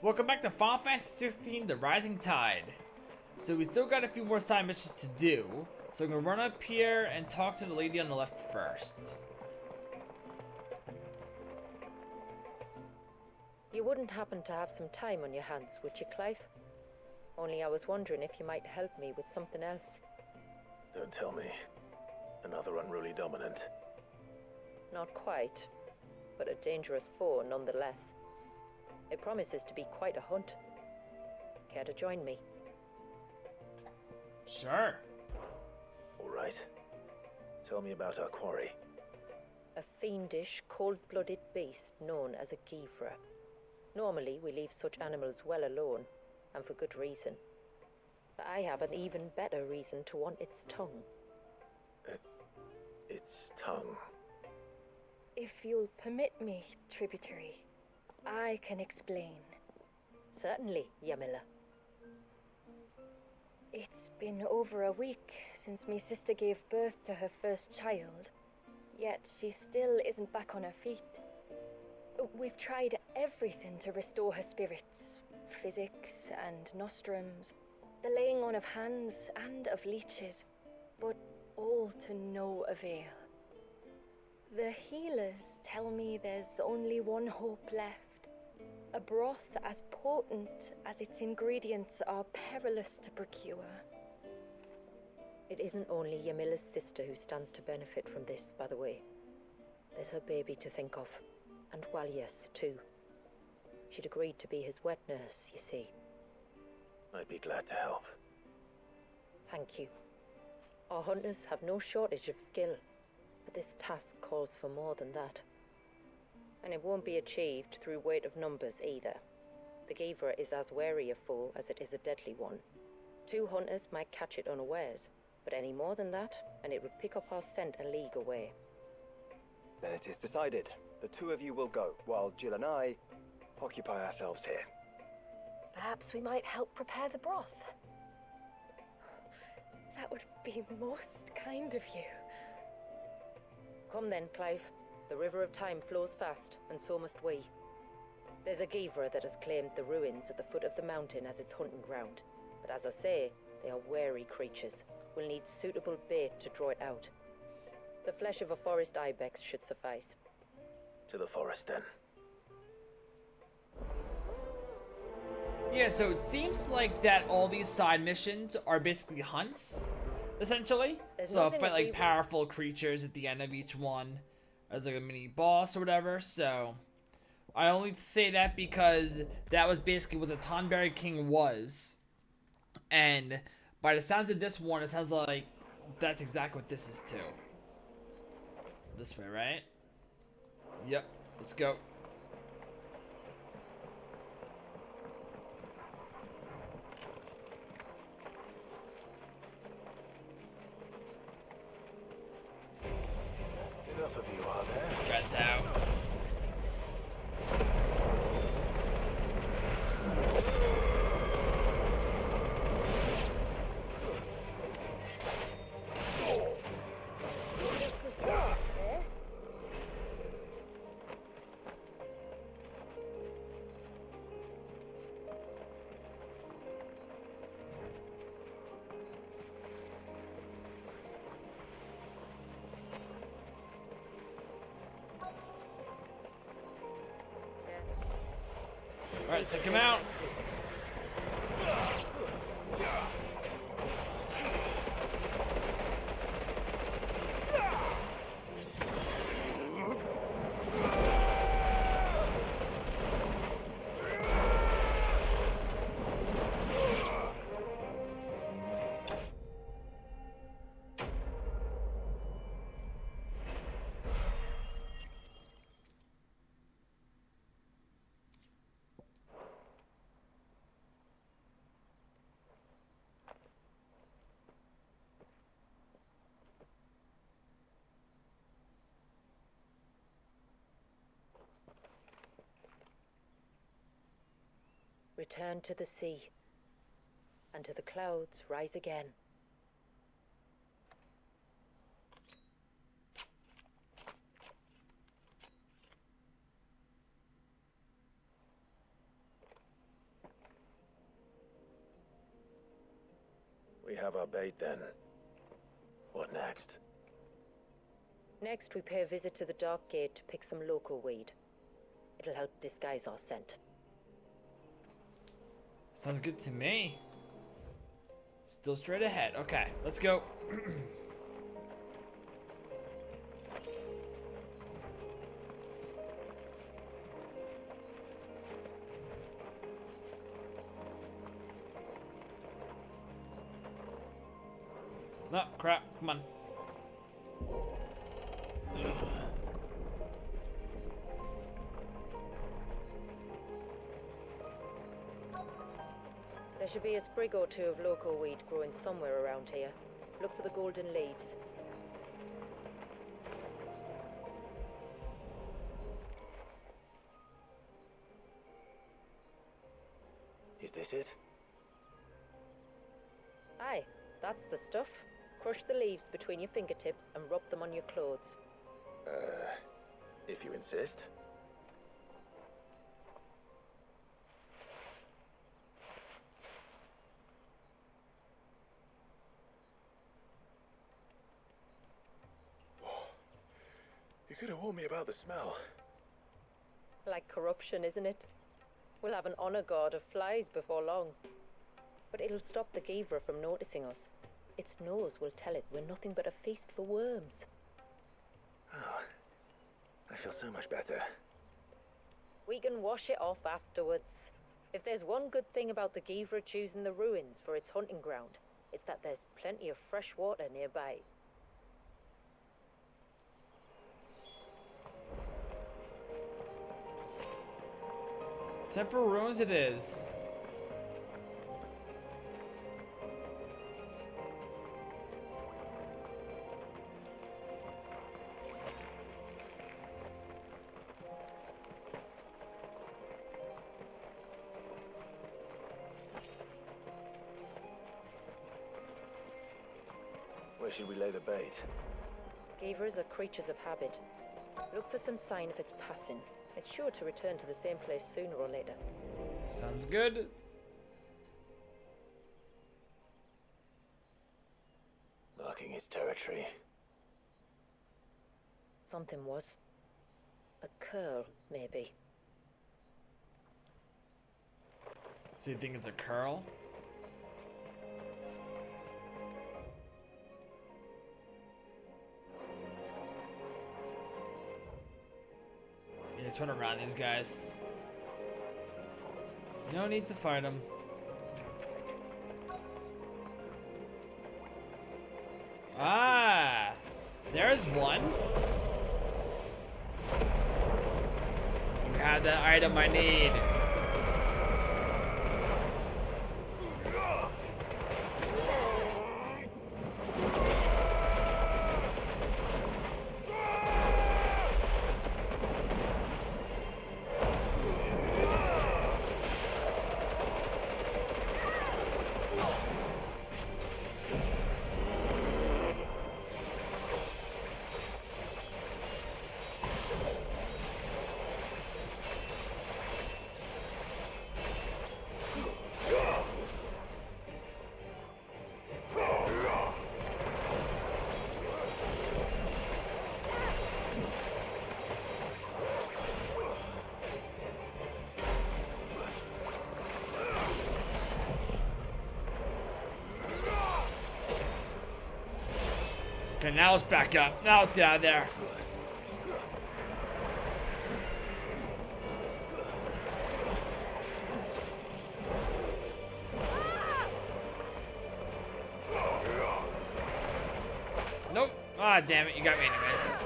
Welcome back to Final Fantasy 16, The Rising Tide. So we still got a few more side missions to do. So I'm gonna run up here and talk to the lady on the left first. You wouldn't happen to have some time on your hands, would you, Clive? Only I was wondering if you might help me with something else. Don't tell me. Another unruly dominant. Not quite, but a dangerous foe nonetheless. It promises to be quite a hunt. Care to join me? Sure. All right. Tell me about our quarry. A fiendish, cold-blooded beast known as a Givra. Normally, we leave such animals well alone, and for good reason. But I have an even better reason to want its tongue. Its tongue. If you'll permit me, tributary, I can explain. Certainly, Yamila. It's been over a week since my sister gave birth to her first child, yet she still isn't back on her feet. We've tried everything to restore her spirits. Physics and nostrums, the laying on of hands and of leeches, but all to no avail. The healers tell me there's only one hope left. A broth as potent as its ingredients are perilous to procure. It isn't only Yamila's sister who stands to benefit from this, by the way. There's her baby to think of, and Walias, too. She'd agreed to be his wet nurse, you see. I'd be glad to help. Thank you. Our hunters have no shortage of skill, but this task calls for more than that. And it won't be achieved through weight of numbers either. The Givra is as wary a foe as it is a deadly one. 2 hunters might catch it unawares, but any more than that, and it would pick up our scent a league away. Then it is decided. The 2 of you will go, while Jill and I occupy ourselves here. Perhaps we might help prepare the broth. That would be most kind of you. Come then, Clive. The river of time flows fast, and so must we. There's a Givra that has claimed the ruins at the foot of the mountain as its hunting ground. But as I say, they are wary creatures. We'll need suitable bait to draw it out. The flesh of a forest ibex should suffice. To the forest, then. Yeah, so it seems like that all these side missions are basically hunts, essentially. There's So I'll nothing fight to like do- powerful creatures at the end of each one as like a mini boss or whatever. So I only say that because that was basically what the Tonberry King was. And by the sounds of this one, it sounds like that's exactly what this is too. This way, right? Yep, let's go. Enough of you, are there? Stress out. Alright, take him out. Return to the sea, and to the clouds rise again. We have our bait then. What next? Next, we pay a visit to the Dark Gate to pick some local weed. It'll help disguise our scent. Sounds good to me. Still straight ahead. Okay, let's go. No, crap. Come on. There should be a sprig or two of local weed growing somewhere around here. Look for the golden leaves. Is this it? Aye, that's the stuff. Crush the leaves between your fingertips and rub them on your clothes. If you insist. You could have warned me about the smell. Like corruption, isn't it? We'll have an honor guard of flies before long. But it'll stop the Givra from noticing us. Its nose will tell it we're nothing but a feast for worms. Oh, I feel so much better. We can wash it off afterwards. If there's one good thing about the Givra choosing the ruins for its hunting ground, it's that there's plenty of fresh water nearby. Temple ruins it is. Where should we lay the bait? Givras are creatures of habit. Look for some sign of its passing. It's sure to return to the same place sooner or later. Sounds good. Marking its territory. Something was. A curl, maybe. So you think it's a curl? Yeah, turn around these guys. No need to fight them. Ah, there's one. You have the item I need. Okay, now let's back up. Now let's get out of there. Nope. Ah, damn it. You got me anyways.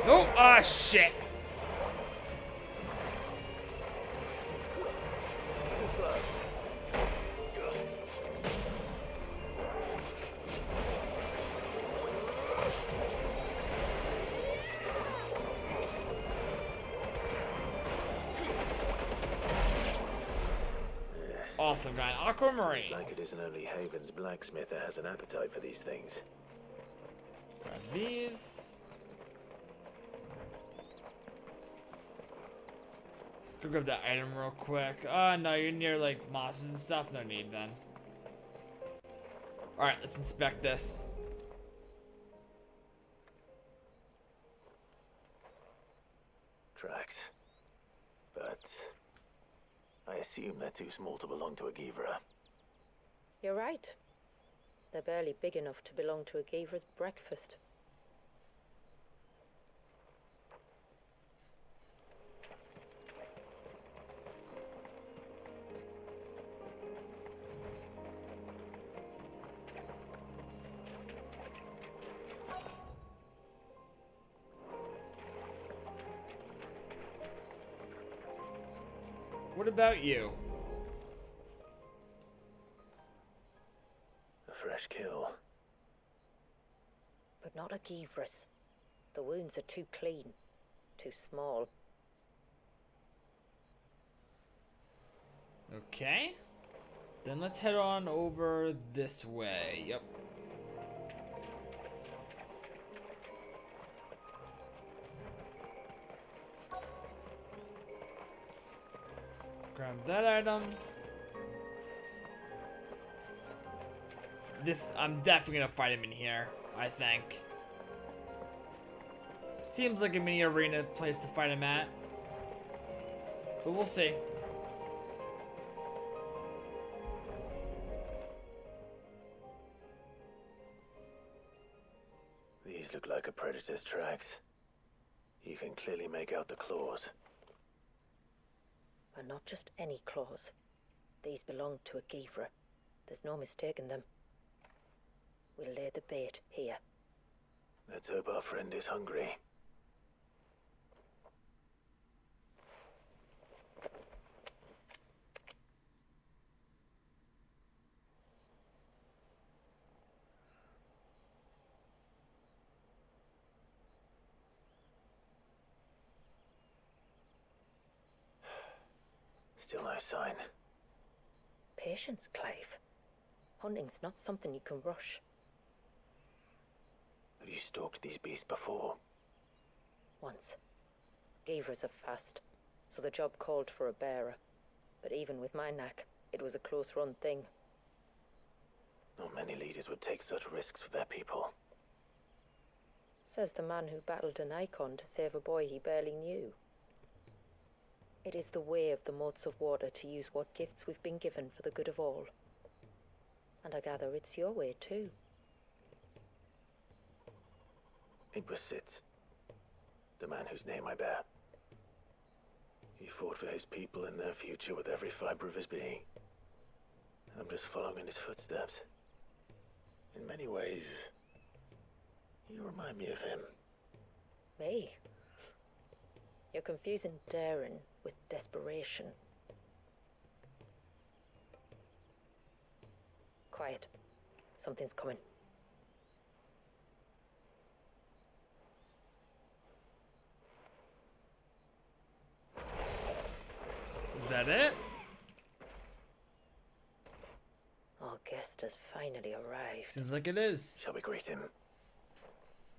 Oh, ah, shit. also got an aquamarine. Seems like it isn't only Haven's blacksmith that has an appetite for these things. Grab these. Go grab that item real quick. No, you're near like mosses and stuff. No need then. Alright, let's inspect this. Tracks. But I assume they're too small to belong to a Givra. You're right. They're barely big enough to belong to a Givra's breakfast. What about you? A fresh kill. But not a Givra's. The wounds are too clean, too small. Okay. Then let's head on over this way. Yep. Grab that item. I'm definitely gonna fight him in here, I think. Seems like a mini arena place to fight him at. But we'll see. These look like a predator's tracks. You can clearly make out the claws. And not just any claws. These belong to a Givra. There's no mistaking them. We'll lay the bait here. Let's hope our friend is hungry. Still no sign. Patience, Clive. Hunting's not something you can rush. Have you stalked these beasts before? Once. Givras are fast, so the job called for a bearer. But even with my knack, it was a close-run thing. Not many leaders would take such risks for their people. Says the man who battled an Eikon to save a boy he barely knew. It is the way of the moats of water to use what gifts we've been given for the good of all. And I gather it's your way too. It was Sid, the man whose name I bear. He fought for his people and their future with every fiber of his being. And I'm just following in his footsteps. In many ways, you remind me of him. Me? You're confusing daring with desperation. Quiet. Something's coming. Is that it? Our guest has finally arrived. Seems like it is. Shall we greet him?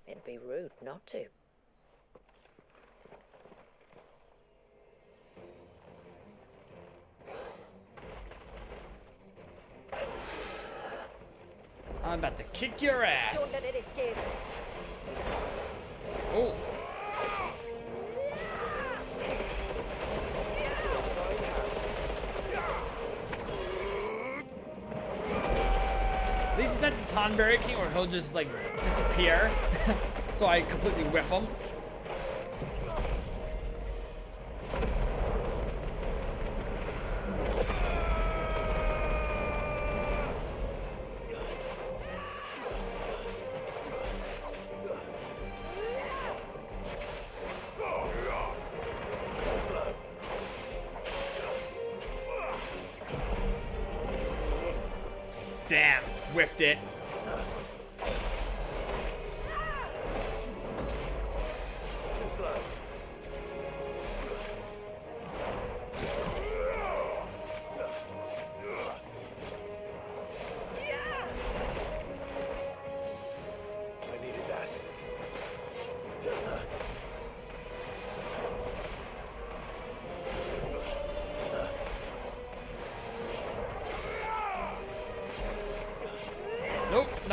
It'd be rude not to. I'm about to kick your ass. Don't let it escape. Oh. At least he's not the Tonberry King where he'll just like disappear. So I completely whiff him. Damn, whiffed it.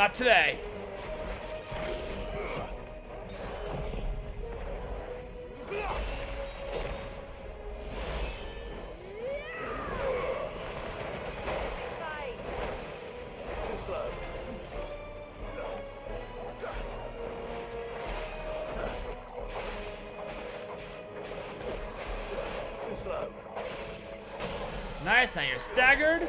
Not today. Too slow. Too slow. Nice, now you're staggered.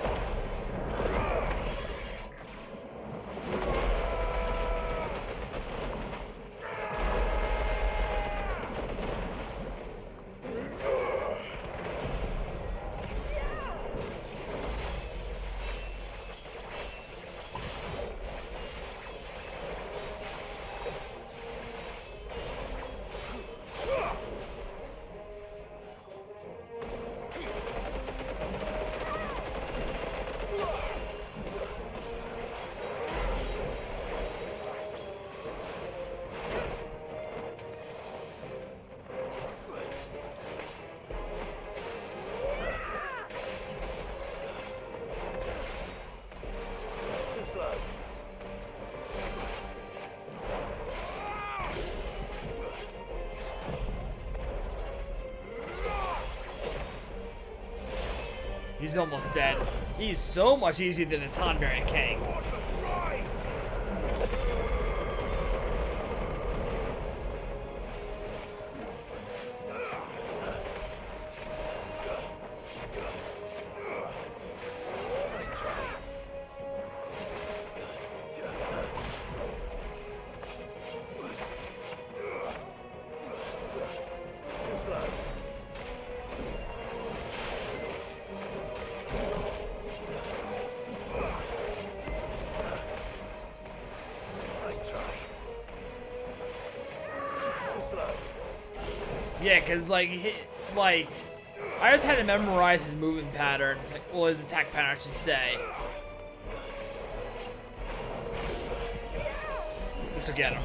Too slow. He's almost dead. He's so much easier than the Tonberry King. Nice try. Too slow. Nice try. Too slow. Yeah, cause like, I just had to memorize his movement pattern. Well, his attack pattern, I should say. Just to get him.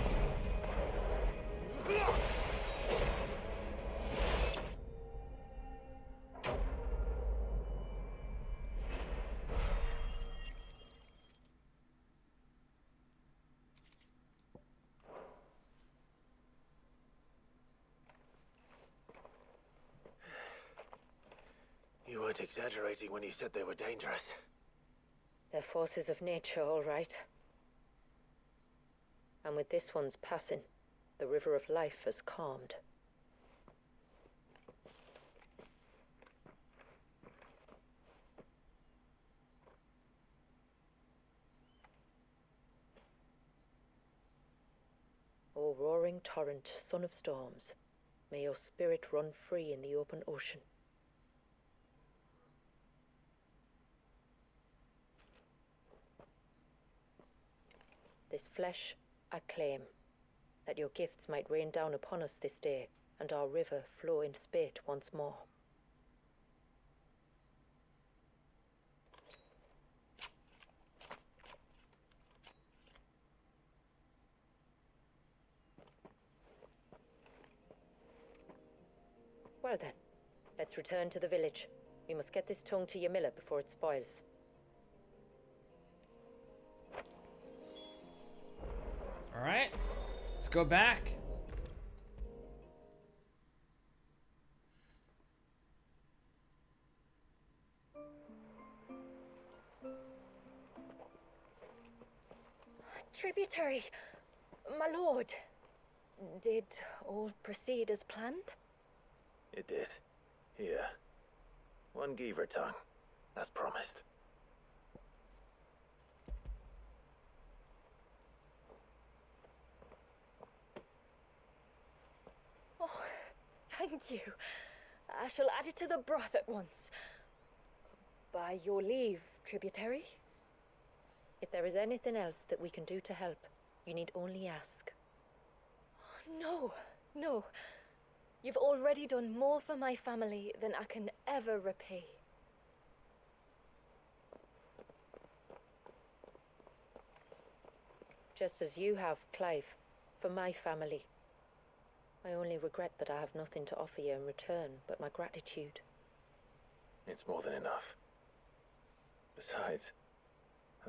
You weren't exaggerating when you said they were dangerous. They're forces of nature, all right. And with this one's passing, the river of life has calmed. O roaring torrent, son of storms, may your spirit run free in the open ocean. This flesh I claim, that your gifts might rain down upon us this day, and our river flow in spate once more. Well then, let's return to the village. We must get this tongue to Ymilla before it spoils. Alright, let's go back. Tributary, my lord. Did all proceed as planned? It did. Here. One Geaver tongue, as promised. Oh, thank you. I shall add it to the broth at once. By your leave, tributary. If there is anything else that we can do to help, you need only ask. No, no. You've already done more for my family than I can ever repay. Just as you have, Clive, for my family. I only regret that I have nothing to offer you in return but my gratitude. It's more than enough. Besides,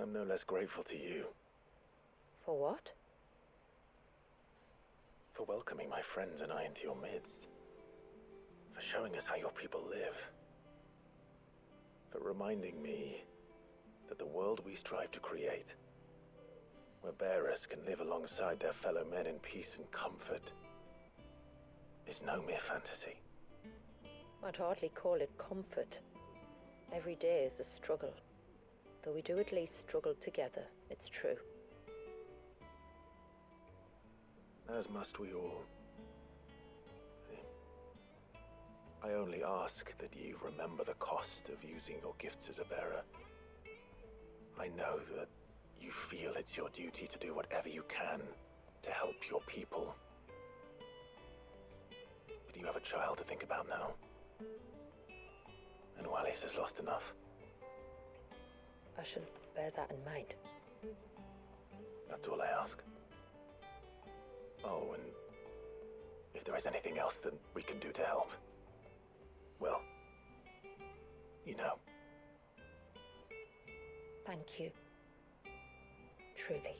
I'm no less grateful to you. For what? For welcoming my friends and I into your midst. For showing us how your people live. For reminding me that the world we strive to create, where bearers can live alongside their fellow men in peace and comfort, is no mere fantasy. I'd hardly call it comfort. Every day is a struggle. Though we do at least struggle together, it's true. As must we all. I only ask that you remember the cost of using your gifts as a bearer. I know that you feel it's your duty to do whatever you can to help your people. But you have a child to think about now. And Wallis has lost enough. I shall bear that in mind. That's all I ask. Oh, and if there is anything else that we can do to help, well, you know. Thank you. Truly.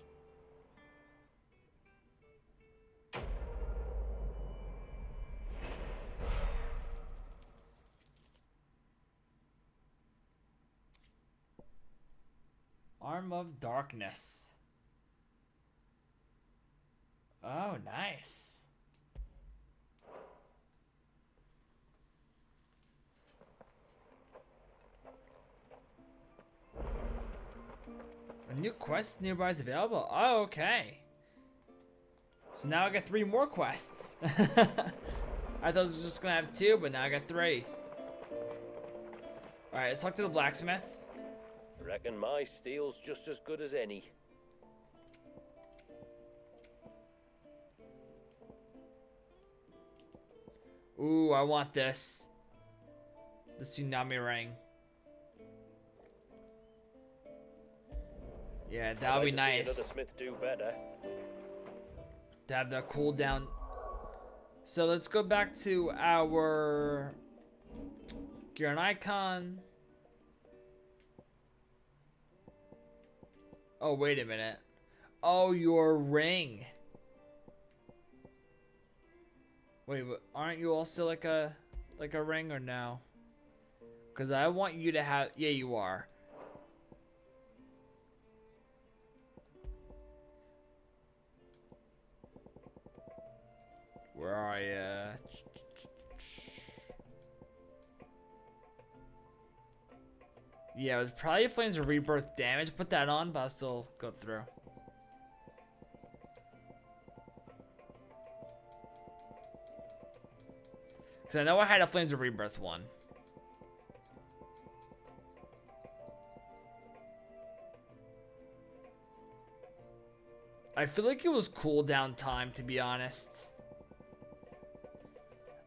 Arm of Darkness. Oh, nice. A new quest nearby is available. Oh, okay. So now I got 3 more quests. I thought I was just gonna have 2, but now I got 3. Alright, let's talk to the blacksmith. Reckon my steel's just as good as any. Ooh, I want this. The tsunami ring. Yeah, that would be nice. Another smith do better. To have the cooldown. So let's go back to our gear and icon. Oh, wait a minute. Oh, your ring. Wait, but aren't you also like a ring or no? Because I want you to have. Yeah, you are. Where are you? Yeah, it was probably Flames of Rebirth damage. Put that on, but I'll still go through. Because I know I had a Flames of Rebirth one. I feel like it was cooldown time, to be honest.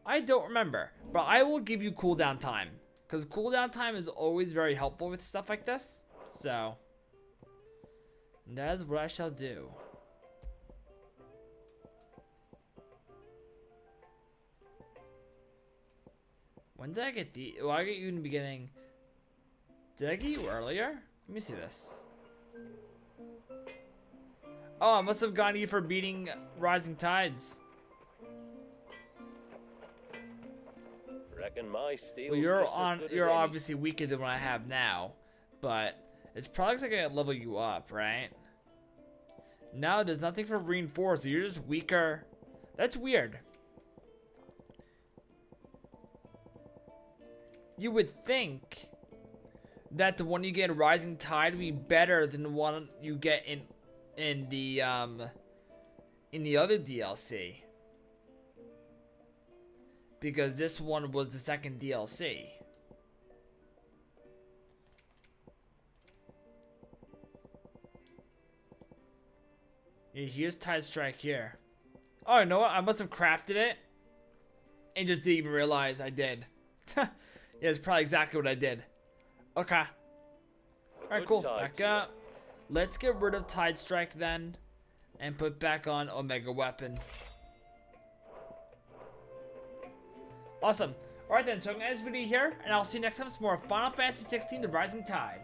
I don't remember, but I will give you cooldown time. Because cooldown time is always very helpful with stuff like this. So, that is what I shall do. When did I get the... Well, I got you in the beginning. Did I get you earlier? Let me see this. Oh, I must have gotten you for beating Rising Tides. Reckon my steel's Well, you're just as good as you're any. obviously weaker than what I have now, but it's probably like I gotta level you up, right? No, there's nothing for reinforced. You're just weaker. That's weird. You would think that the one you get in Rising Tide would be better than the one you get in the other DLC. Because this one was the second DLC. Yeah, here's Tide Strike here. Oh, you know what? I must have crafted it and just didn't even realize I did. Yeah, it's probably exactly what I did. Okay. Alright, cool. Back up. Let's get rid of Tide Strike then and put back on Omega Weapon. Awesome. Alright then, so I'm going to end this video here, and I'll see you next time with some more Final Fantasy XVI The Rising Tide.